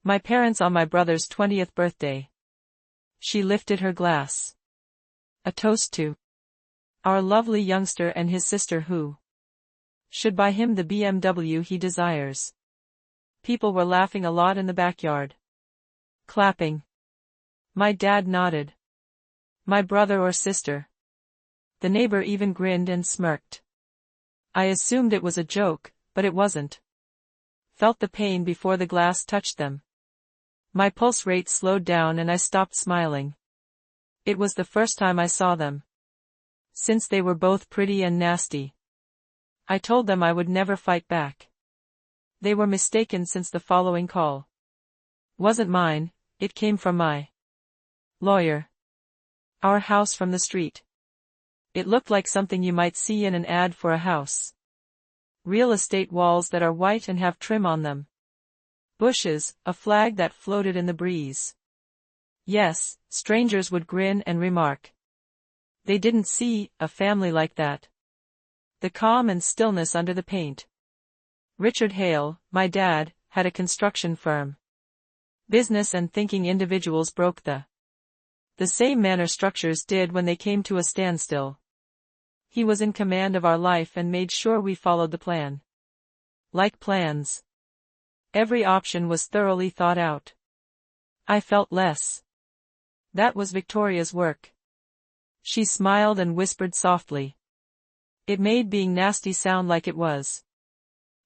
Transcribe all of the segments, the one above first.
My parents on my brother's 20th birthday. She lifted her glass. A toast to our lovely youngster and his sister who should buy him the BMW he desires. People were laughing a lot in the backyard. Clapping. My dad nodded. My brother or sister. The neighbor even grinned and smirked. I assumed it was a joke, but it wasn't. Felt the pain before the glass touched them. My pulse rate slowed down and I stopped smiling. It was the first time I saw them. Since they were both pretty and nasty. I told them I would never fight back. They were mistaken since the following call wasn't mine, it came from my lawyer. Our house from the street. It looked like something you might see in an ad for a house. Real estate walls that are white and have trim on them. Bushes, a flag that floated in the breeze. Yes, strangers would grin and remark. They didn't see a family like that. The calm and stillness under the paint. Richard Hale, my dad, had a construction firm. Business and thinking individuals broke the same manner structures did when they came to a standstill. He was in command of our life and made sure we followed the plan. Like plans. Every option was thoroughly thought out. I felt less. That was Victoria's work. She smiled and whispered softly. It made being nasty sound like it was.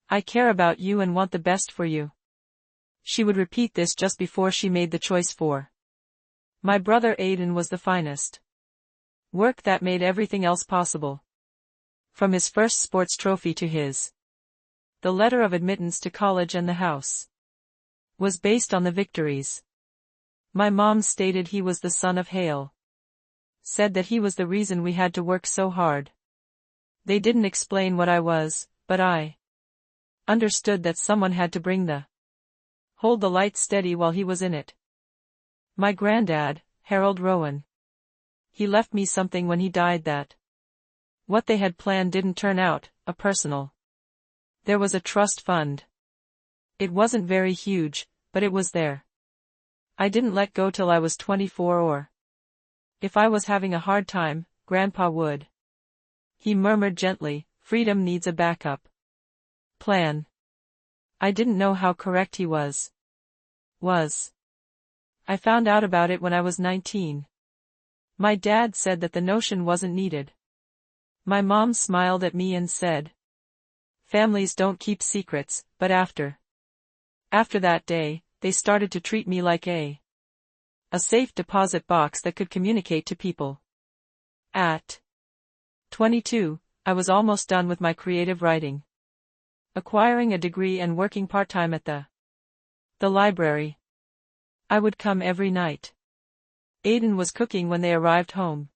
I care about you and want the best for you. She would repeat this just before she made the choice for my brother Aiden was the finest. Work that made everything else possible. From his first sports trophy to the letter of admittance to college and the house was based on the victories. My mom stated he was the son of Hale. Said that he was the reason we had to work so hard. They didn't explain what I was, but I understood that someone had to hold the light steady while he was in it. My granddad, Harold Rowan. He left me something when he died that what they had planned didn't turn out, a personal. There was a trust fund. It wasn't very huge, but it was there. I didn't let go till I was 24 or if I was having a hard time, Grandpa would. He murmured gently, freedom needs a backup plan. I didn't know how correct he was. I found out about it when I was 19. My dad said that the notion wasn't needed. My mom smiled at me and said, families don't keep secrets, but after that day, they started to treat me like a safe deposit box that could communicate to people. At 22, I was almost done with my creative writing. Acquiring a degree and working part-time at the library. I would come every night. Aiden was cooking when they arrived home.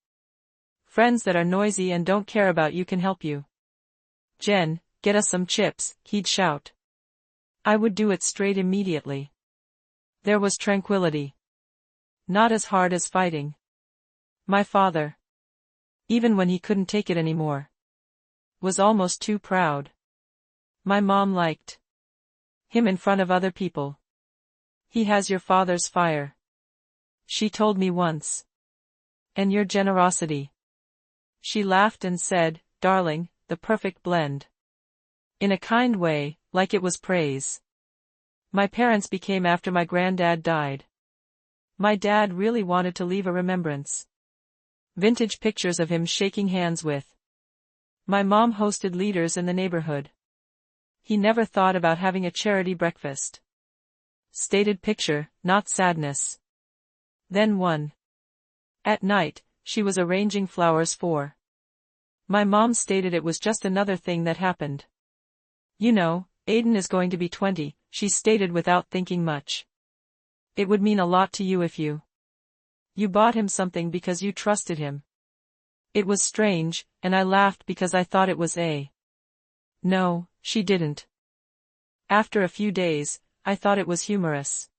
Friends that are noisy and don't care about you can help you. Jen, get us some chips, he'd shout. I would do it straight immediately. There was tranquility. Not as hard as fighting. My father, even when he couldn't take it anymore, was almost too proud. My mom liked him in front of other people. He has your father's fire, she told me once. And your generosity. She laughed and said, darling, the perfect blend. In a kind way, like it was praise. My parents became after my granddad died. My dad really wanted to leave a remembrance. Vintage pictures of him shaking hands with my mom hosted leaders in the neighborhood. He never thought about having a charity breakfast. Stated picture, not sadness. Then one. At night, she was arranging flowers for my mom stated it was just another thing that happened. You know, Aiden is going to be 20, she stated without thinking much. It would mean a lot to you if you bought him something because you trusted him. It was strange, and I laughed because I thought it was no, she didn't. After a few days, I thought it was humorous.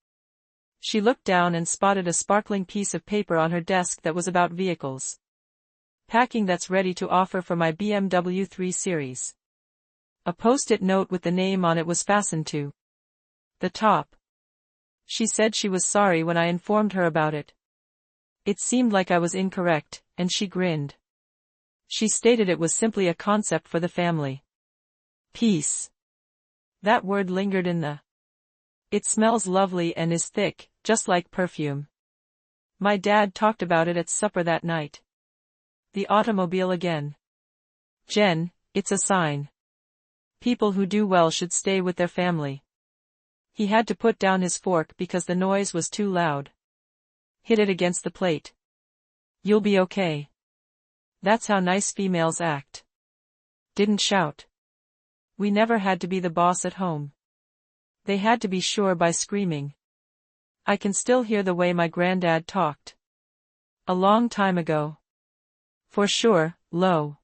She looked down and spotted a sparkling piece of paper on her desk that was about vehicles. Packing that's ready to offer for my BMW 3 Series. A post-it note with the name on it was fastened to the top. She said she was sorry when I informed her about it. It seemed like I was incorrect, and she grinned. She stated it was simply a concept for the family. Peace. That word lingered in the. It smells lovely and is thick, just like perfume. My dad talked about it at supper that night. The automobile again. Jen, it's a sign. People who do well should stay with their family. He had to put down his fork because the noise was too loud. Hit it against the plate. You'll be okay. That's how nice females act. Didn't shout. We never had to be the boss at home. They had to be sure by screaming. I can still hear the way my granddad talked. A long time ago. For sure, low.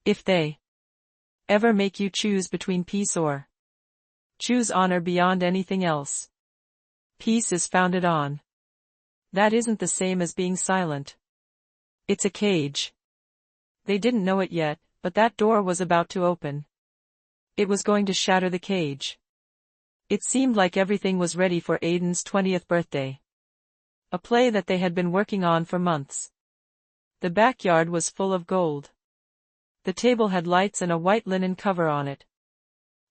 If they ever make you choose between peace or choose honor beyond anything else. Peace is founded on. That isn't the same as being silent. It's a cage. They didn't know it yet, but that door was about to open. It was going to shatter the cage. It seemed like everything was ready for Aiden's 20th birthday. A play that they had been working on for months. The backyard was full of gold. The table had lights and a white linen cover on it.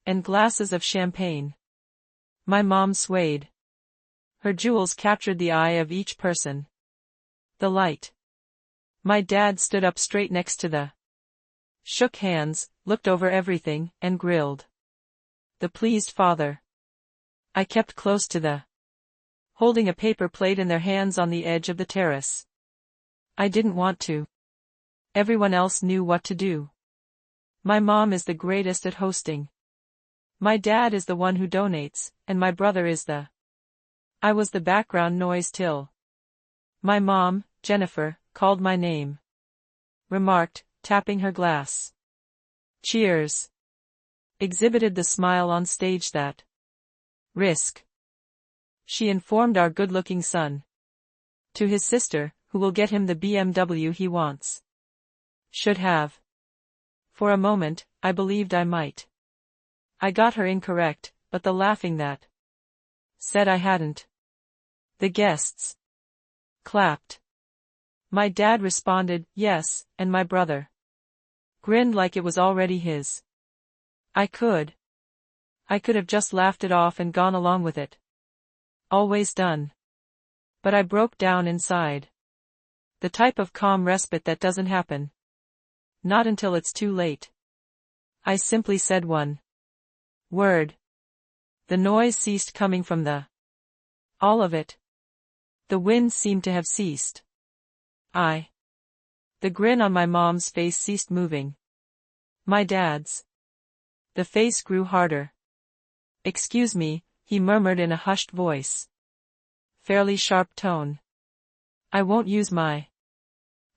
And glasses of champagne. My mom swayed. Her jewels captured the eye of each person. The light. My dad stood up straight next to the. Shook hands, looked over everything, and grilled. The pleased father. I kept close to the. Holding a paper plate in their hands on the edge of the terrace. I didn't want to. Everyone else knew what to do. My mom is the greatest at hosting. My dad is the one who donates, and my brother is the. I was the background noise till. My mom, Jennifer, called my name. Remarked, tapping her glass. Cheers. Exhibited the smile on stage that. Risk. She informed our good-looking son. To his sister, who will get him the BMW he wants. Should have. For a moment, I believed I might. I got her incorrect, but the laughing that. Said I hadn't. The guests. Clapped. My dad responded, yes, and my brother. Grinned like it was already his. I could have just laughed it off and gone along with it. Always done. But I broke down inside. The type of calm respite that doesn't happen. Not until it's too late. I simply said one word. The noise ceased coming from the. All of it. The wind seemed to have ceased. The grin on my mom's face ceased moving. My dad's. The face grew harder. Excuse me, he murmured in a hushed voice. Fairly sharp tone. I won't use my.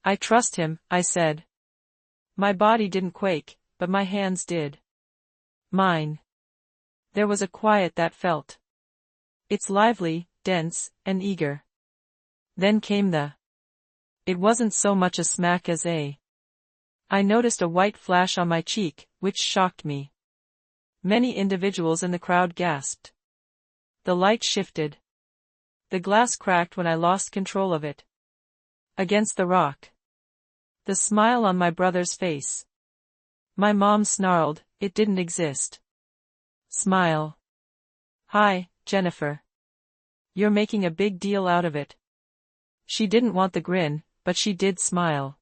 I trust him, I said. My body didn't quake, but my hands did. Mine. There was a quiet that felt. It's lively, dense, and eager. Then came the. It wasn't so much a smack as a. I noticed a white flash on my cheek, which shocked me. Many individuals in the crowd gasped. The light shifted. The glass cracked when I lost control of it. Against the rock. The smile on my brother's face. My mom snarled, it didn't exist. Smile. Hi, Jennifer. You're making a big deal out of it. She didn't want the grin, but she did smile.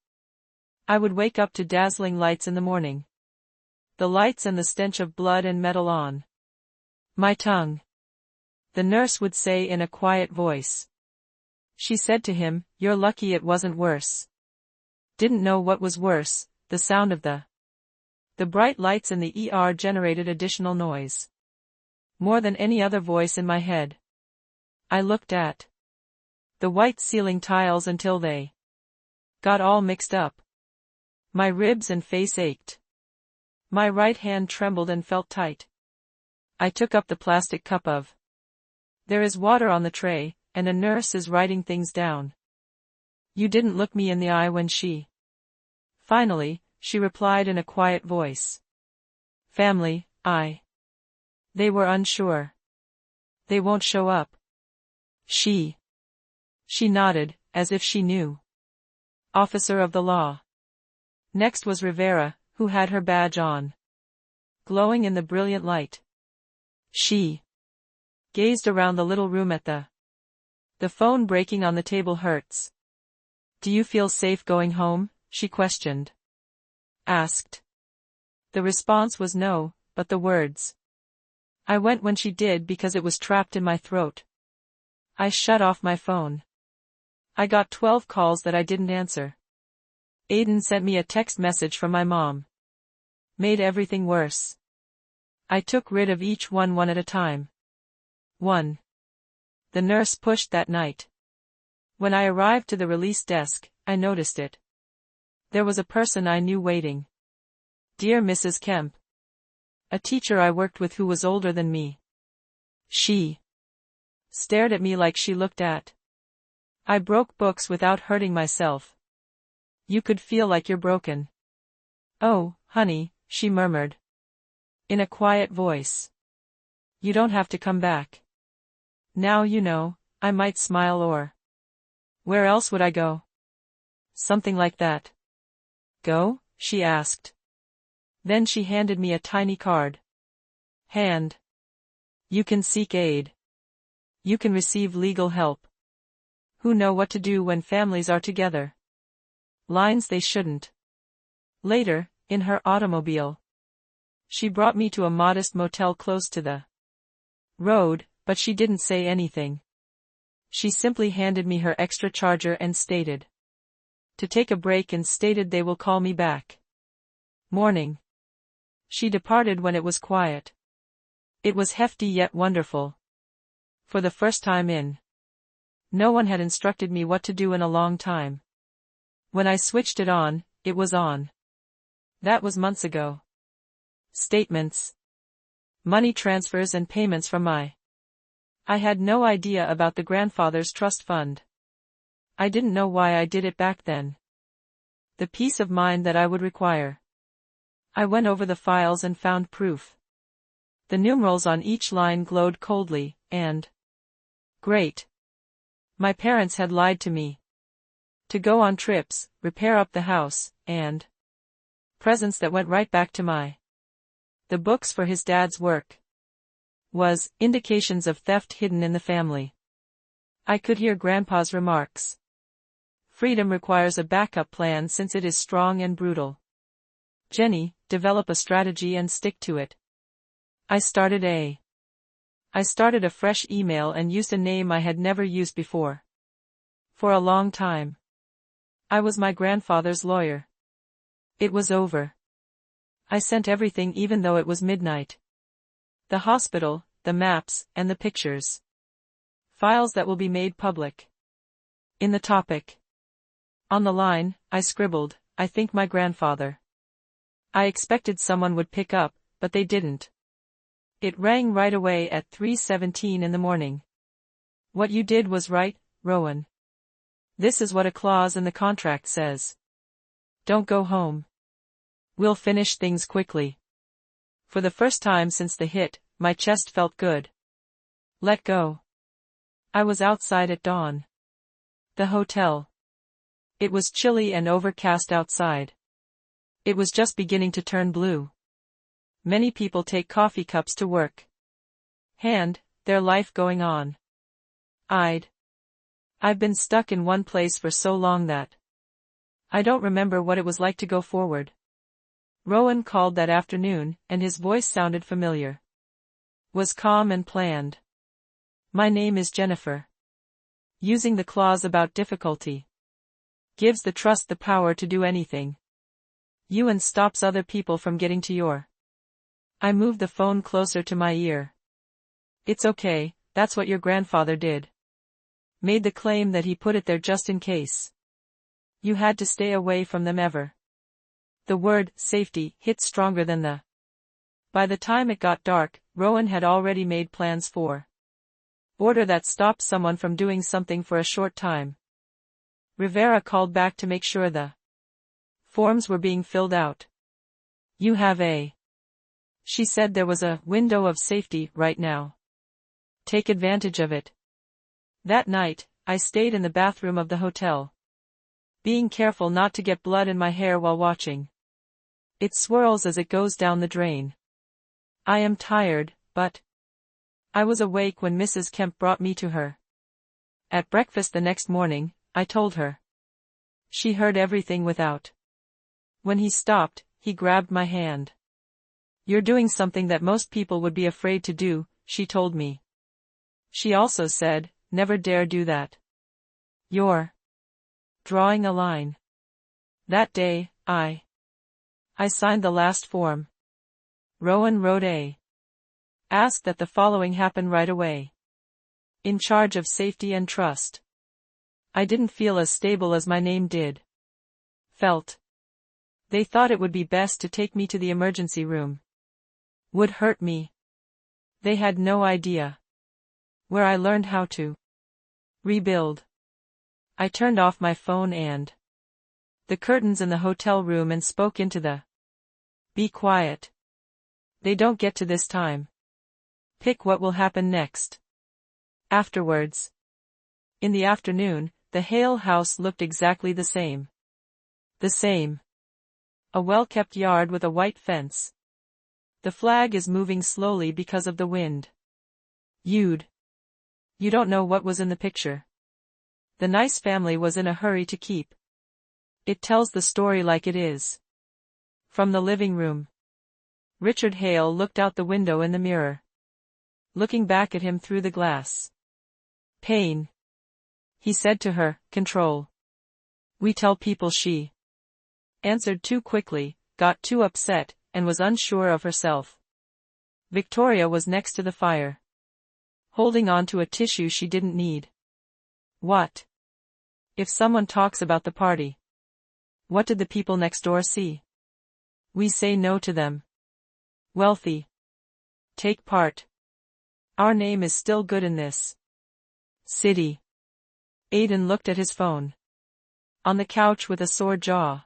I would wake up to dazzling lights in the morning. The lights and the stench of blood and metal on my tongue. The nurse would say in a quiet voice. She said to him, you're lucky it wasn't worse. Didn't know what was worse, the sound of the bright lights in the ER generated additional noise. More than any other voice in my head. I looked at the white ceiling tiles until they got all mixed up. My ribs and face ached. My right hand trembled and felt tight. I took up the plastic cup of. There is water on the tray, and a nurse is writing things down. You didn't look me in the eye when she. Finally, she replied in a quiet voice. Family, They were unsure. They won't show up. She. She nodded, as if she knew. Officer of the law. Next was Rivera, who had her badge on, glowing in the brilliant light. She gazed around the little room at the phone breaking on the table hurts. Do you feel safe going home? She questioned. Asked. The response was no, but the words. I went when she did because it was trapped in my throat. I shut off my phone. I got 12 calls that I didn't answer. Aiden sent me a text message from my mom. Made everything worse. I took rid of each one at a time. 1. The nurse pushed that night. When I arrived to the release desk, I noticed it. There was a person I knew waiting. Dear Mrs. Kemp. A teacher I worked with who was older than me. She stared at me like she looked at. I broke books without hurting myself. You could feel like you're broken. Oh, honey, she murmured. In a quiet voice. You don't have to come back. Now you know, I might smile or. Where else would I go? Something like that. Go? She asked. Then she handed me a tiny card. Hand. You can seek aid. You can receive legal help. Who know what to do when families are together? Lines they shouldn't. Later, in her automobile, she brought me to a modest motel close to the road, but she didn't say anything. She simply handed me her extra charger and stated to take a break and stated they will call me back. Morning. She departed when it was quiet. It was hefty yet wonderful. For the first time in. No one had instructed me what to do in a long time. When I switched it on, it was on. That was months ago. Statements. Money transfers and payments from I had no idea about the grandfather's trust fund. I didn't know why I did it back then. The peace of mind that I would require. I went over the files and found proof. The numerals on each line glowed coldly, and great. My parents had lied to me. To go on trips, repair up the house, and presents that went right back to the books for his dad's work. Was indications of theft hidden in the family. I could hear Grandpa's remarks. Freedom requires a backup plan since it is strong and brutal. Jenny, develop a strategy and stick to it. I started a fresh email and used a name I had never used before. For a long time. I was my grandfather's lawyer. It was over. I sent everything even though it was midnight. The hospital, the maps, and the pictures. Files that will be made public. In the topic. On the line, I scribbled, I think my grandfather. I expected someone would pick up, but they didn't. It rang right away at 3:17 in the morning. What you did was right, Rowan. This is what a clause in the contract says. Don't go home. We'll finish things quickly. For the first time since the hit, my chest felt good. Let go. I was outside at dawn. The hotel. It was chilly and overcast outside. It was just beginning to turn blue. Many people take coffee cups to work. Their life going on. I've been stuck in one place for so long that I don't remember what it was like to go forward. Rowan called that afternoon, and his voice sounded familiar. Was calm and planned. My name is Jennifer. Using the clause about difficulty. Gives the trust the power to do anything. And stops other people from getting to your. I moved the phone closer to my ear. It's okay, that's what your grandfather did. Made the claim that he put it there just in case. You had to stay away from them ever. The word, safety, hit stronger than the. By the time it got dark, Rowan had already made plans for order that stopped someone from doing something for a short time. Rivera called back to make sure the forms were being filled out. You have a. She said there was a window of safety right now. Take advantage of it. That night, I stayed in the bathroom of the hotel, being careful not to get blood in my hair while watching. It swirls as it goes down the drain. I am tired, but I was awake when Mrs. Kemp brought me to her. At breakfast the next morning, I told her. She heard everything without. When he stopped, he grabbed my hand. "You're doing something that most people would be afraid to do," she told me. She also said, "Never dare do that. You're drawing a line." That day, I signed the last form. Rowan wrote asked that the following happen right away. In charge of safety and trust. I didn't feel as stable as my name did. Felt. They thought it would be best to take me to the emergency room. Would hurt me. They had no idea. Where I learned how to rebuild. I turned off my phone and the curtains in the hotel room and spoke into the "Be quiet. They don't get to this time. Pick what will happen next." Afterwards. In the afternoon, the Hale house looked exactly the same. The same. A well-kept yard with a white fence. The flag is moving slowly because of the wind. You don't know what was in the picture. The nice family was in a hurry to keep. It tells the story like it is. From the living room. Richard Hale looked out the window in the mirror. Looking back at him through the glass. "Pain," he said to her, "control. We tell people she answered too quickly, got too upset, and was unsure of herself." Victoria was next to the fire, holding on to a tissue she didn't need. What if someone talks about the party? What did the people next door see? We say no to them. Wealthy. Take part. Our name is still good in this city. Aidan looked at his phone. On the couch with a sore jaw.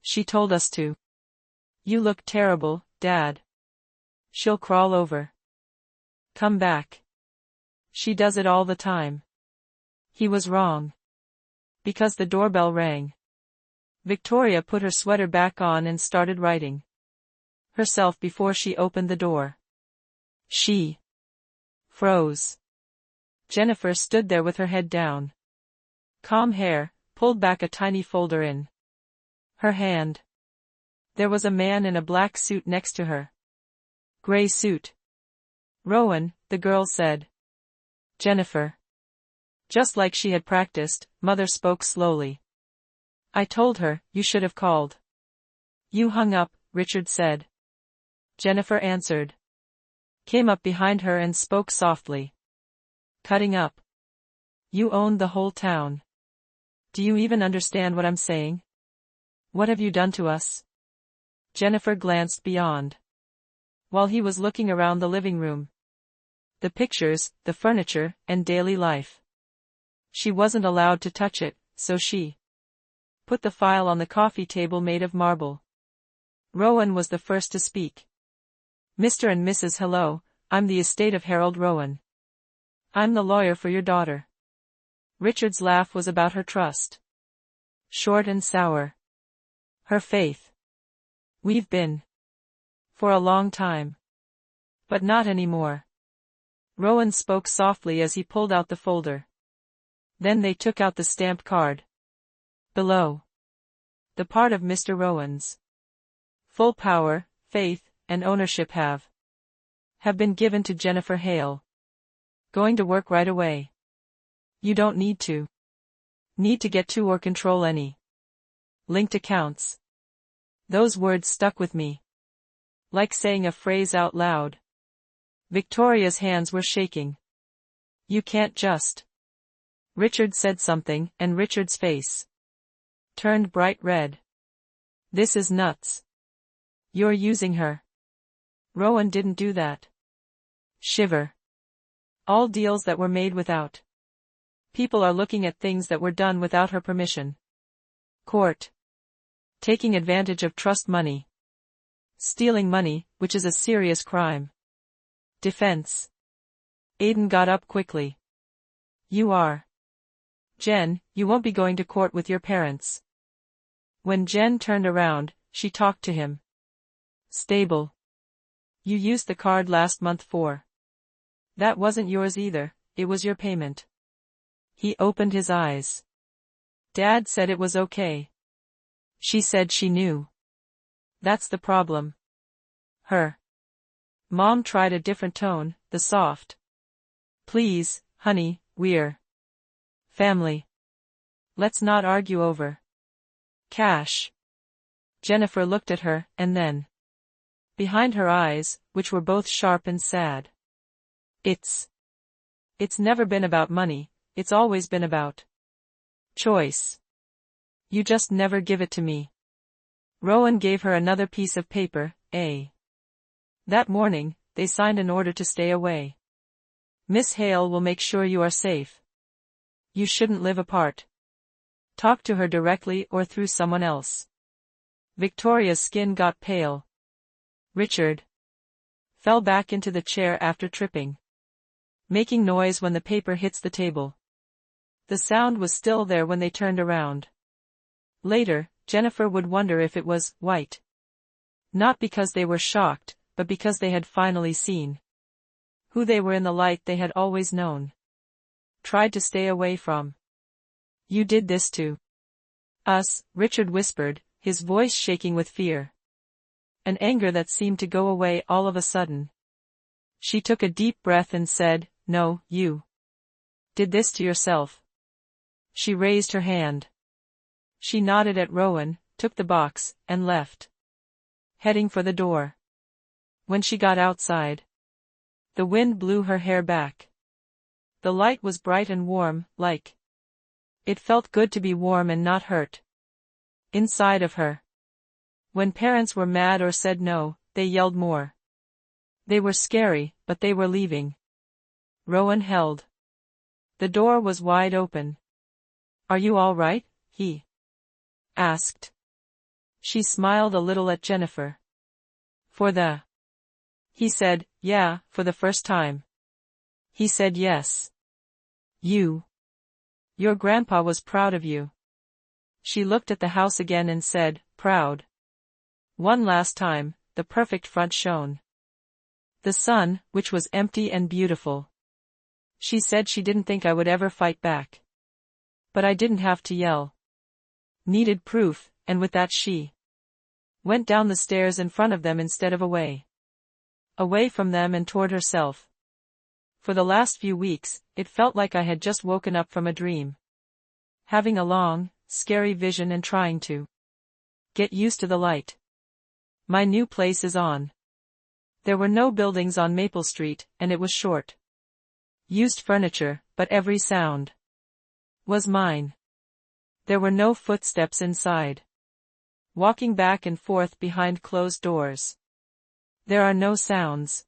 "She told us to. You look terrible, Dad. She'll crawl over. Come back. She does it all the time." He was wrong. Because the doorbell rang. Victoria put her sweater back on and started writing herself before she opened the door. She froze. Jennifer stood there with her head down. Calm hair, pulled back a tiny folder in her hand. There was a man in a black suit next to her. Gray suit. "Rowan," the girl said. "Jennifer." Just like she had practiced, Mother spoke slowly. "I told her, you should have called." "You hung up," Richard said. Jennifer answered. Came up behind her and spoke softly. "Cutting up. You owned the whole town. Do you even understand what I'm saying? What have you done to us?" Jennifer glanced beyond. While he was looking around the living room. The pictures, the furniture, and daily life. She wasn't allowed to touch it, so she put the file on the coffee table made of marble. Rowan was the first to speak. "Mr. and Mrs. Hello, I'm the estate of Harold Rowan. I'm the lawyer for your daughter." Richard's laugh was about her trust. Short and sour. Her faith. "We've been. For a long time. But not anymore." Rowan spoke softly as he pulled out the folder. Then they took out the stamped card. Below. The part of Mr. Rowan's full power, faith, and ownership have been given to Jennifer Hale. Going to work right away. You don't need to get to or control any linked accounts. Those words stuck with me. Like saying a phrase out loud. Victoria's hands were shaking. "You can't just." Richard said something, and Richard's face turned bright red. "This is nuts. You're using her." Rowan didn't do that. Shiver. All deals that were made without. People are looking at things that were done without her permission. Court. Taking advantage of trust money. Stealing money, which is a serious crime. Defense. Aidan got up quickly. You are. Jen, you won't be going to court with your parents. When Jen turned around, she talked to him. Stable. You used the card last month for. That wasn't yours either, it was your payment. He opened his eyes. Dad said it was okay. She said she knew. That's the problem. Her. Mom tried a different tone, the soft. Please, honey, we're family. Let's not argue over cash. Jennifer looked at her, and then behind her eyes, which were both sharp and sad. It's never been about money, it's always been about choice. You just never give it to me. Rowan gave her another piece of paper, That morning, they signed an order to stay away. Miss Hale will make sure you are safe. You shouldn't live apart. Talk to her directly or through someone else. Victoria's skin got pale. Richard fell back into the chair after tripping, making noise when the paper hits the table. The sound was still there when they turned around. Later, Jennifer would wonder if it was white. Not because they were shocked, but because they had finally seen who they were in the light they had always known. Tried to stay away from. You did this to us, Richard whispered, his voice shaking with fear. An anger that seemed to go away all of a sudden. She took a deep breath and said, No, you did this to yourself. She raised her hand. She nodded at Rowan, took the box, and left, heading for the door. When she got outside, the wind blew her hair back. The light was bright and warm, like it felt good to be warm and not hurt. Inside of her. When parents were mad or said no, they yelled more. They were scary, but they were leaving. Rowan held. The door was wide open. Are you all right? He asked. She smiled a little at Jennifer. He said, yeah, for the first time. He said yes. Your grandpa was proud of you. She looked at the house again and said, proud. One last time, the perfect front shone. The sun, which was empty and beautiful. She said she didn't think I would ever fight back. But I didn't have to yell. Needed proof, and with that she went down the stairs in front of them instead of away. Away from them and toward herself. For the last few weeks, it felt like I had just woken up from a dream. Having a long, scary vision and trying to get used to the light. My new place is on. There were no buildings on Maple Street, and it was short. Used furniture, but every sound was mine. There were no footsteps inside. Walking back and forth behind closed doors. There are no sounds.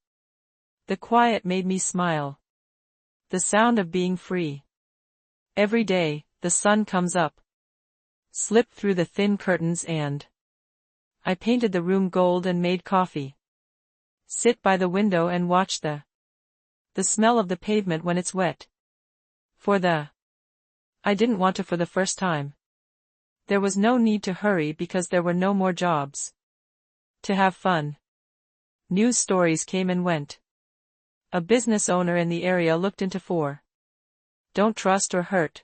The quiet made me smile. The sound of being free. Every day, the sun comes up. Slip through the thin curtains and I painted the room gold and made coffee. Sit by the window and watch the smell of the pavement when it's wet. I didn't want to for the first time. There was no need to hurry because there were no more jobs. To have fun. News stories came and went. A business owner in the area looked into Don't trust or hurt.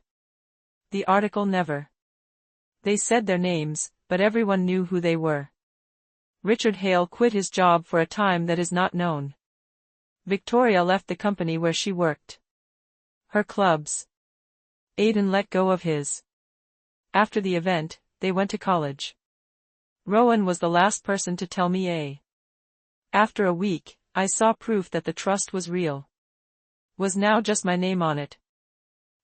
The article never. They said their names, but everyone knew who they were. Richard Hale quit his job for a time that is not known. Victoria left the company where she worked. Her clubs. Aidan let go of his. After the event, they went to college. Rowan was the last person to tell me. After a week, I saw proof that the trust was real. Was now just my name on it.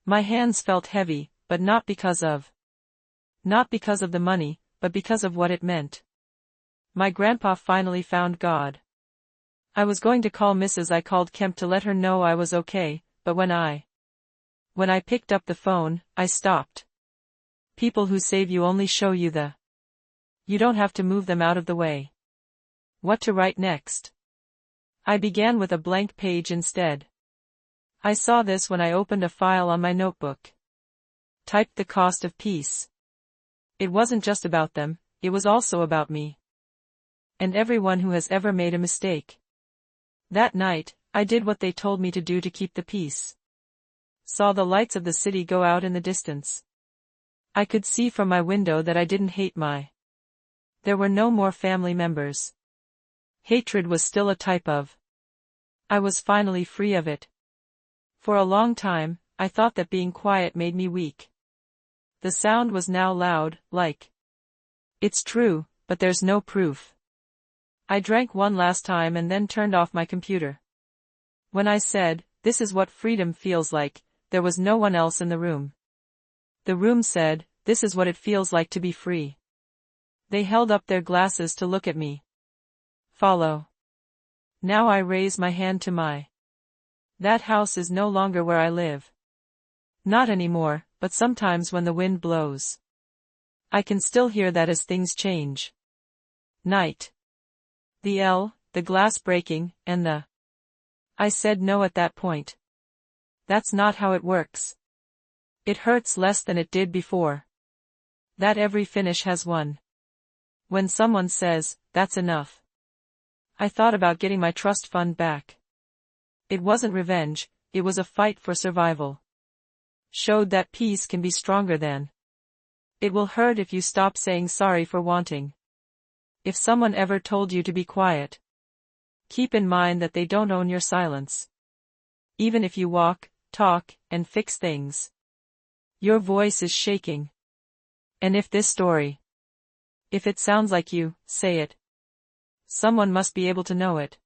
My hands felt heavy, but not because of the money, but because of what it meant. My grandpa finally found God. I was going to call Mrs. I called Kemp to let her know I was okay, but when I picked up the phone, I stopped. People who save you only show you you don't have to move them out of the way. What to write next? I began with a blank page instead. I saw this when I opened a file on my notebook. Typed the cost of peace. It wasn't just about them, it was also about me. And everyone who has ever made a mistake. That night, I did what they told me to do to keep the peace. Saw the lights of the city go out in the distance. I could see from my window that I didn't hate my. There were no more family members. Hatred was still a type of. I was finally free of it. For a long time, I thought that being quiet made me weak. The sound was now loud, like. It's true, but there's no proof. I drank one last time and then turned off my computer. When I said, "This is what freedom feels like," there was no one else in the room. The room said, "This is what it feels like to be free." They held up their glasses to look at me. Follow. Now I raise my hand to my. That house is no longer where I live. Not anymore, but sometimes when the wind blows. I can still hear that as things change. Night. The glass breaking, and the. I said no at that point. That's not how it works. It hurts less than it did before. That every finish has one. When someone says, "That's enough." I thought about getting my trust fund back. It wasn't revenge, it was a fight for survival. Showed that peace can be stronger than. It will hurt if you stop saying sorry for wanting. If someone ever told you to be quiet, keep in mind that they don't own your silence. Even if you walk, talk, and fix things. Your voice is shaking. And if this story. If it sounds like you, say it. Someone must be able to know it.